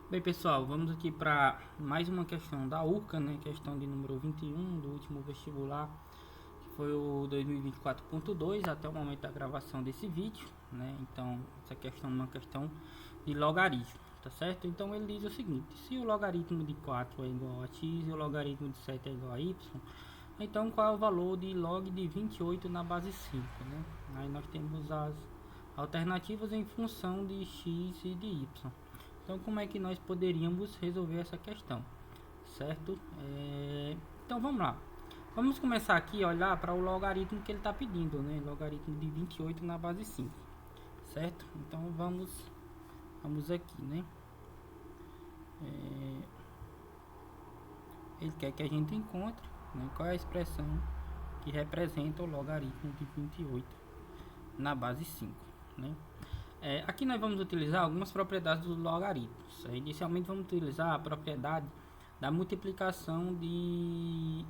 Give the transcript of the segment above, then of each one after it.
Bem, pessoal, vamos aqui para mais uma questão da URCA, né? Questão de número 21 do último vestibular, que foi o 2024.2 até o momento da gravação desse vídeo, né? Então, essa questão é uma questão de logaritmo, tá certo? Então, ele diz o seguinte: se o logaritmo de 4 é igual a x e o logaritmo de 7 é igual a y, então qual é o valor de log de 28 na base 5, né? Aí nós temos as alternativas em função de x e de y. Então, como é que nós poderíamos resolver essa questão, certo? Então, vamos lá. Vamos começar aqui a olhar para o logaritmo que ele está pedindo, né? Logaritmo de 28 na base 5, certo? Então, vamos aqui, né? Ele quer que a gente encontre, né, qual é a expressão que representa o logaritmo de 28 na base 5, né? Aqui nós vamos utilizar algumas propriedades dos logaritmos. Inicialmente vamos utilizar a propriedade da multiplicação de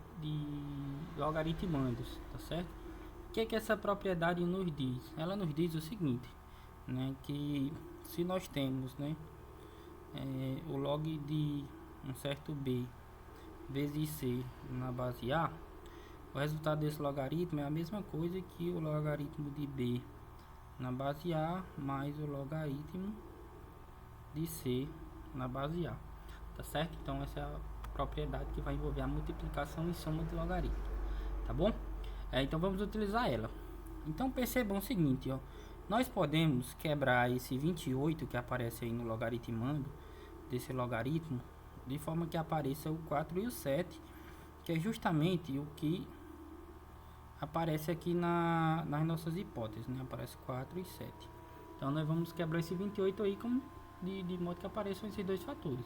logaritmandos, tá certo? O que essa propriedade nos diz? Ela nos diz o seguinte, né, que se nós temos, né, o log de um certo b vezes c na base a, o resultado desse logaritmo é a mesma coisa que o logaritmo de b na base A mais o logaritmo de C na base A, tá certo? Então essa é a propriedade que vai envolver a multiplicação e soma de logaritmo, tá bom? Então vamos utilizar ela. Então percebam o seguinte, ó, nós podemos quebrar esse 28 que aparece aí no logaritmando desse logaritmo, de forma que apareça o 4 e o 7, que é justamente o que aparece aqui nas nossas hipóteses, né? Aparece 4 e 7. Então nós vamos quebrar esse 28 aí de modo que apareçam esses dois fatores.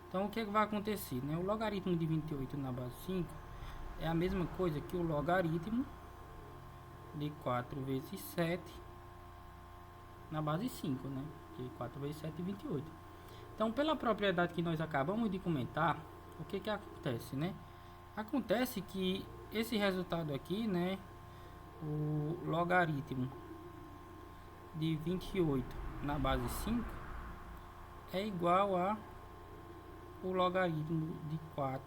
Então o que vai acontecer, né? O logaritmo de 28 na base 5 é a mesma coisa que o logaritmo de 4 vezes 7 na base 5, né? Que 4 vezes 7 é 28. Então, pela propriedade que nós acabamos de comentar, o que acontece, né? Acontece que esse resultado aqui, né, o logaritmo de 28 na base 5 é igual a o logaritmo de 4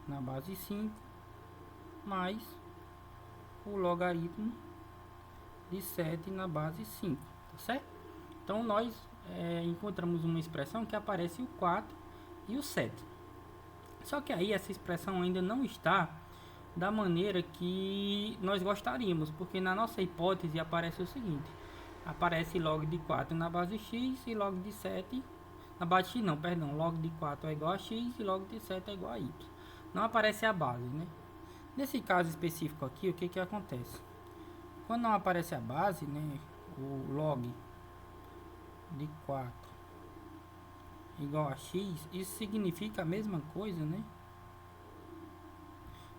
na base 5 mais o logaritmo de 7 na base 5, tá certo? Então nós encontramos uma expressão que aparece o 4 e o 7. Só que aí essa expressão ainda não está da maneira que nós gostaríamos, porque na nossa hipótese aparece o seguinte: aparece log de 4 na base x e log de 7 na base x, não, perdão, log de 4 é igual a x e log de 7 é igual a y. Não aparece a base, né? Nesse caso específico aqui, o que acontece? Quando não aparece a base, né, o log de 4 igual a x, isso significa a mesma coisa, né,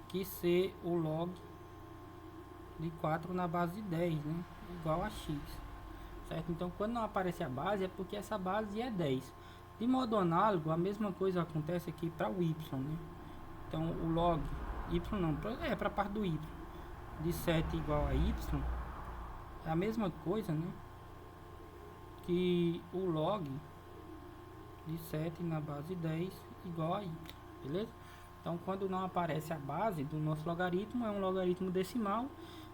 que ser o log de 4 na base de 10, né, igual a x, certo? Então, quando não aparece a base, é porque essa base é 10. De modo análogo, a mesma coisa acontece aqui para o y, né? Então, o log y não, para a parte do y, de 7 igual a y, é a mesma coisa, né, que o log de 7 na base 10 igual a y, beleza? Então, quando não aparece a base do nosso logaritmo, é um logaritmo decimal,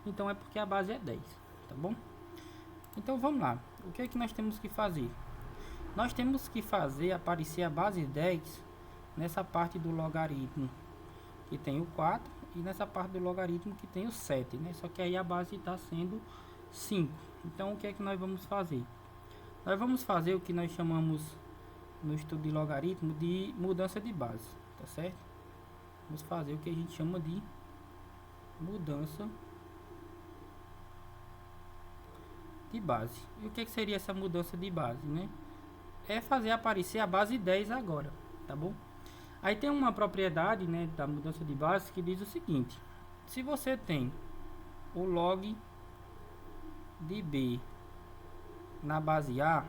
então é porque a base é 10, tá bom? Então, vamos lá. O que é que nós temos que fazer? Nós temos que fazer aparecer a base 10 nessa parte do logaritmo que tem o 4 e nessa parte do logaritmo que tem o 7, né? Só que aí a base está sendo 5. Então, o que é que nós vamos fazer? Nós vamos fazer o que nós chamamos no estudo de logaritmo de mudança de base, tá certo? Vamos fazer o que a gente chama de mudança de base. E o que seria essa mudança de base, né? É fazer aparecer a base 10 agora, tá bom? Aí tem uma propriedade, né, da mudança de base que diz o seguinte: se você tem o log de b na base A,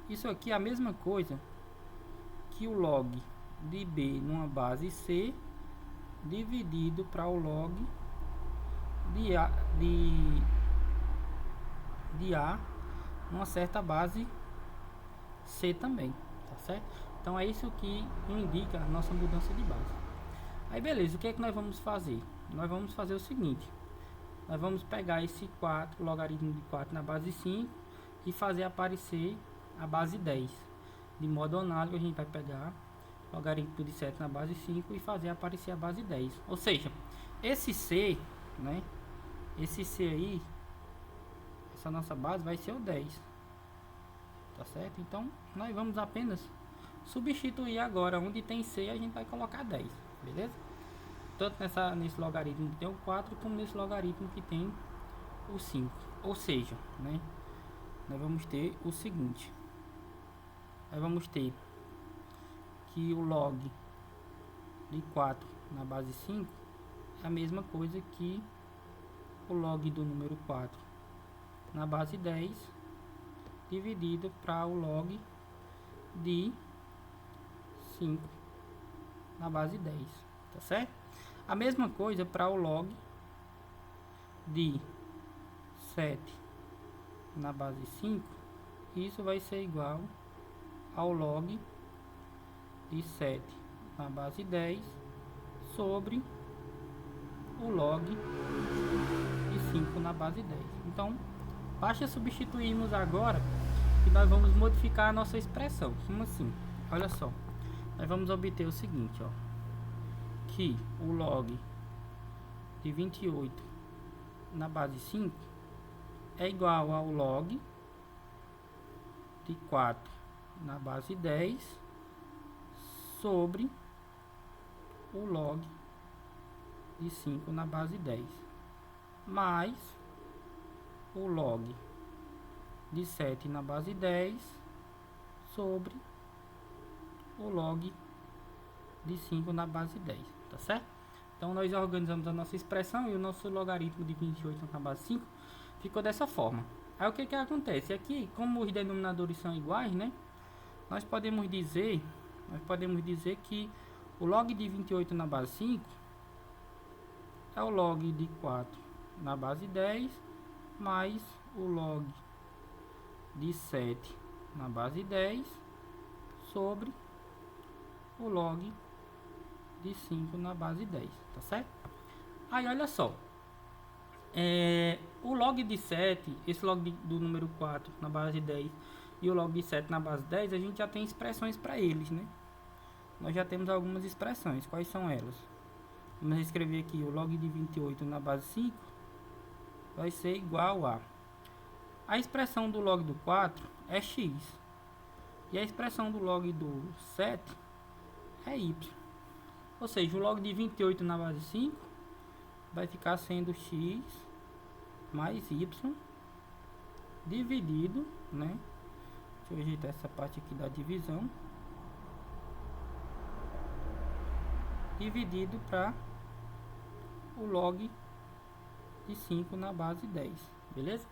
isso aqui é a mesma coisa que o log de b numa base C dividido para o log de A numa certa base C também, tá certo? Então é isso que indica a nossa mudança de base. Aí beleza, o que é que nós vamos fazer? Nós vamos fazer o seguinte: nós vamos pegar esse 4, logaritmo de 4 na base 5 e fazer aparecer a base 10. De modo análogo, a gente vai pegar logaritmo de 7 na base 5 e fazer aparecer a base 10. Ou seja, esse C, né? Esse C aí, essa nossa base vai ser o 10. Tá certo? Então, nós vamos apenas substituir agora. Onde tem C, a gente vai colocar 10. Beleza? Tanto nesse logaritmo que tem o 4, como nesse logaritmo que tem o 5. Ou seja, né? Nós vamos ter o seguinte. Nós vamos ter que o log de 4 na base 5 é a mesma coisa que o log do número 4 na base 10 dividido para o log de 5 na base 10, tá certo? A mesma coisa para o log de 7 na base 5, isso vai ser igual ao log de 7 na base 10 sobre o log de 5 na base 10. Então, basta substituirmos agora e nós vamos modificar a nossa expressão. Como assim? Olha só, nós vamos obter o seguinte, ó, que o log de 28 na base 5 é igual ao log de 4 na base 10 sobre o log de 5 na base 10 mais o log de 7 na base 10 sobre o log de 5 na base 10, tá certo? Então nós organizamos a nossa expressão e o nosso logaritmo de 28 na base 5 ficou dessa forma. Aí o que acontece? Aqui, como os denominadores são iguais, né? Nós podemos dizer que o log de 28 na base 5 é o log de 4 na base 10 mais o log de 7 na base 10 sobre o log de 5 na base 10, tá certo? Aí olha só, o log de 7, esse log do número 4 na base 10 e o log de 7 na base 10, a gente já tem expressões para eles, né? Nós já temos algumas expressões. Quais são elas? Vamos escrever aqui: o log de 28 na base 5 vai ser igual a expressão do log do 4 é x e a expressão do log do 7 é y. Ou seja, o log de 28 na base 5 vai ficar sendo x mais y dividido, né? Deixa eu ajeitar essa parte aqui da divisão. Dividido para o log de 5 na base 10, beleza?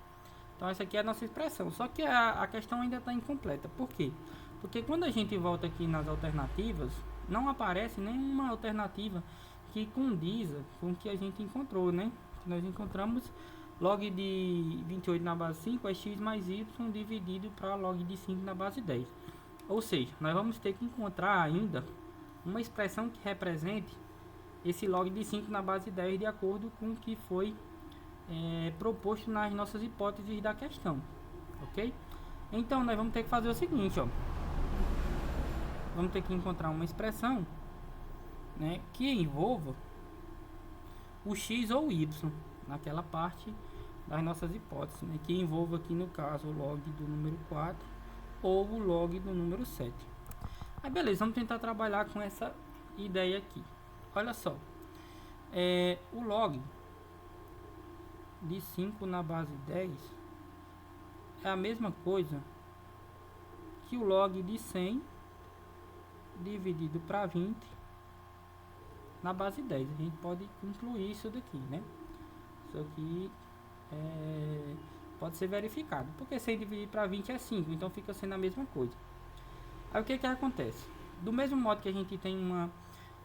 Então essa aqui é a nossa expressão, só que a questão ainda está incompleta. Por quê? Porque quando a gente volta aqui nas alternativas, não aparece nenhuma alternativa que condiza com o que a gente encontrou, né? Nós encontramos log de 28 na base 5 é x mais y dividido para log de 5 na base 10. Ou seja, nós vamos ter que encontrar ainda uma expressão que represente esse log de 5 na base 10 de acordo com o que foi proposto nas nossas hipóteses da questão, ok? Então nós vamos ter que fazer o seguinte, ó, vamos ter que encontrar uma expressão, né, que envolva o x ou o y naquela parte das nossas hipóteses, né, que envolva aqui no caso o log do número 4 ou o log do número 7. Aí beleza, vamos tentar trabalhar com essa ideia aqui. Olha só, o log de 5 na base 10 é a mesma coisa que o log de 100 dividido para 20 na base 10. A gente pode incluir isso daqui, né? Isso aqui pode ser verificado, porque 100 dividido para 20 é 5, então fica sendo a mesma coisa. Aí o que acontece? Do mesmo modo que a gente tem uma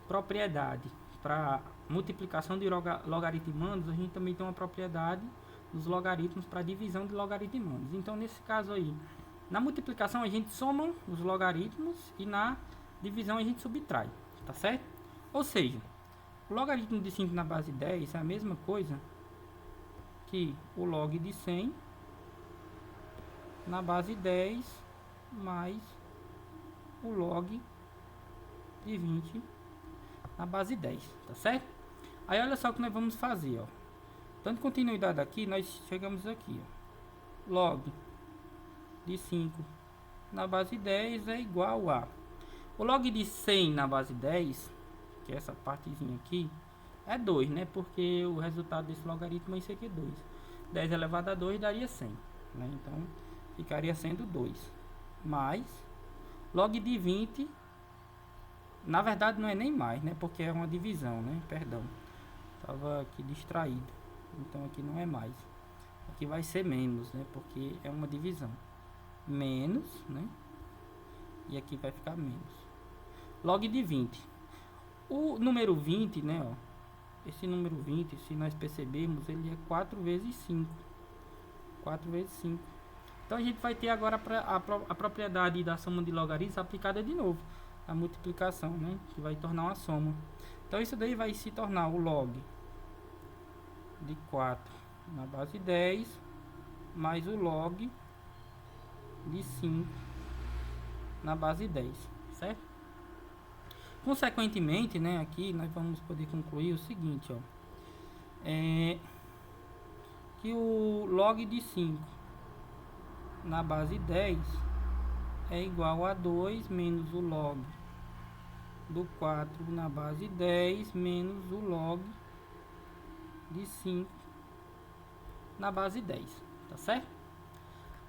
propriedade para multiplicação de logaritmandos, a gente também tem uma propriedade dos logaritmos para divisão de logaritmandos. Então nesse caso aí, na multiplicação a gente soma os logaritmos e na Divisão a gente subtrai, tá certo? Ou seja, o logaritmo de 5 na base 10 é a mesma coisa que o log de 100 na base 10 mais o log de 20 na base 10, tá certo? Aí olha só o que nós vamos fazer, ó. Dando continuidade aqui, nós chegamos aqui, ó. Log de 5 na base 10 é igual a... O log de 100 na base 10, que é essa partezinha aqui, é 2, né? Porque o resultado desse logaritmo é isso aqui, 2. 10 elevado a 2 daria 100, né? Então, ficaria sendo 2. Mais, log de 20, na verdade não é nem mais, né? Porque é uma divisão, né? Perdão. Estava aqui distraído. Então, aqui não é mais. Aqui vai ser menos, né? Porque é uma divisão. Menos, né? E aqui vai ficar menos. Log de 20. O número 20, né? Ó, esse número 20, se nós percebermos, ele é 4 vezes 5. 4 vezes 5. Então a gente vai ter agora a propriedade da soma de logaritmos aplicada de novo. A multiplicação, né? Que vai tornar uma soma. Então isso daí vai se tornar o log de 4 na base 10 mais o log de 5 na base 10, certo? Consequentemente, né, aqui nós vamos poder concluir o seguinte, ó, que o log de 5 na base 10 é igual a 2 menos o log do 4 na base 10 menos o log de 5 na base 10, tá certo?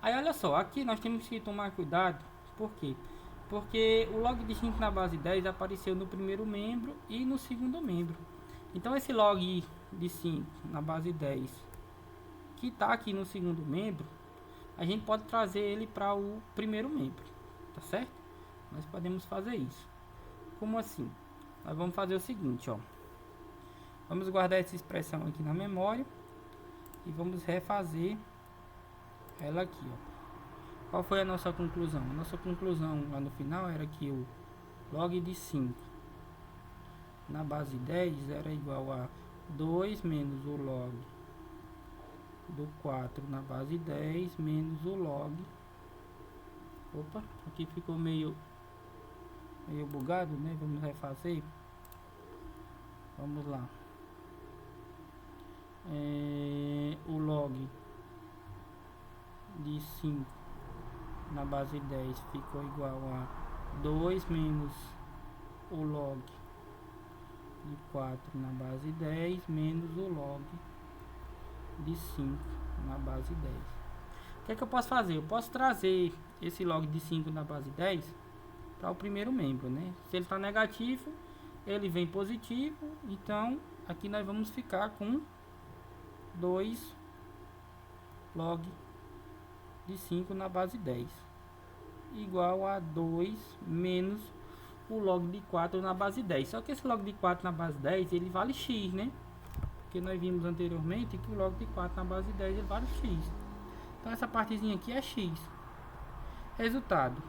Aí olha só, aqui nós temos que tomar cuidado, por quê? Porque o log de 5 na base 10 apareceu no primeiro membro e no segundo membro. Então esse log de 5 na base 10 que está aqui no segundo membro, a gente pode trazer ele para o primeiro membro, tá certo? Nós podemos fazer isso. Como assim? Nós vamos fazer o seguinte, ó. Vamos guardar essa expressão aqui na memória e vamos refazer ela aqui, ó. Qual foi a nossa conclusão? A nossa conclusão lá no final era que o log de 5 na base 10 era igual a 2 menos o log do 4 na base 10 menos o log... Opa, aqui ficou meio bugado, né? Vamos refazer. Vamos lá. O log de 5 na base 10 ficou igual a 2 menos o log de 4 na base 10 menos o log de 5 na base 10. O que é que eu posso fazer? Eu posso trazer esse log de 5 na base 10 para o primeiro membro, né? Se ele está negativo, ele vem positivo, então aqui nós vamos ficar com 2 log de 5 na base 10 igual a 2 menos o log de 4 na base 10. Só que esse log de 4 na base 10 ele vale x, né? Porque nós vimos anteriormente que o log de 4 na base 10 ele vale x. Então essa partezinha aqui é x. Resultado: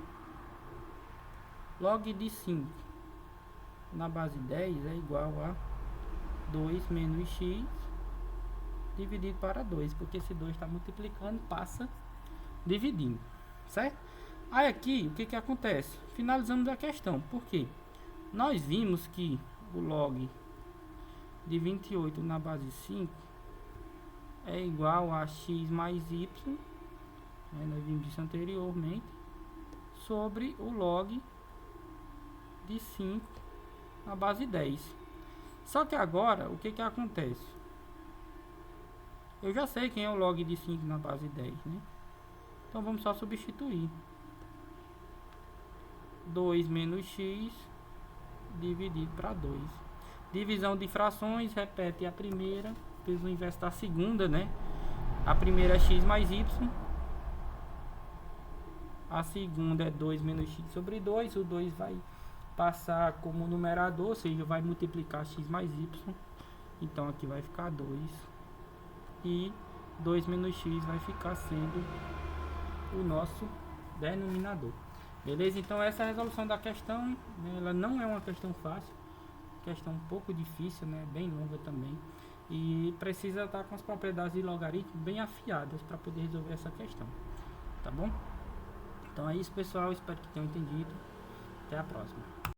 log de 5 na base 10 é igual a 2 menos x dividido para 2, porque esse 2 está multiplicando, passa dividindo, certo? Aí aqui, o que que acontece? Finalizamos a questão, porque nós vimos que o log de 28 na base 5 é igual a x mais y, né, nós vimos isso anteriormente, sobre o log de 5 na base 10. Só que agora, o que que acontece? Eu já sei quem é o log de 5 na base 10, né? Então vamos só substituir. 2 menos x dividido para 2. Divisão de frações, repete a primeira, fez o inverso da segunda, né? A primeira é x mais y. A segunda é 2 menos x sobre 2. O 2 vai passar como numerador, ou seja, vai multiplicar x mais y. Então aqui vai ficar 2. E 2 menos x vai ficar sendo o nosso denominador. Beleza? Então essa é a resolução da questão, né? Ela não é uma questão fácil, questão um pouco difícil, né? Bem longa também. E precisa estar com as propriedades de logaritmo bem afiadas para poder resolver essa questão. Tá bom? Então é isso, pessoal. Espero que tenham entendido. Até a próxima.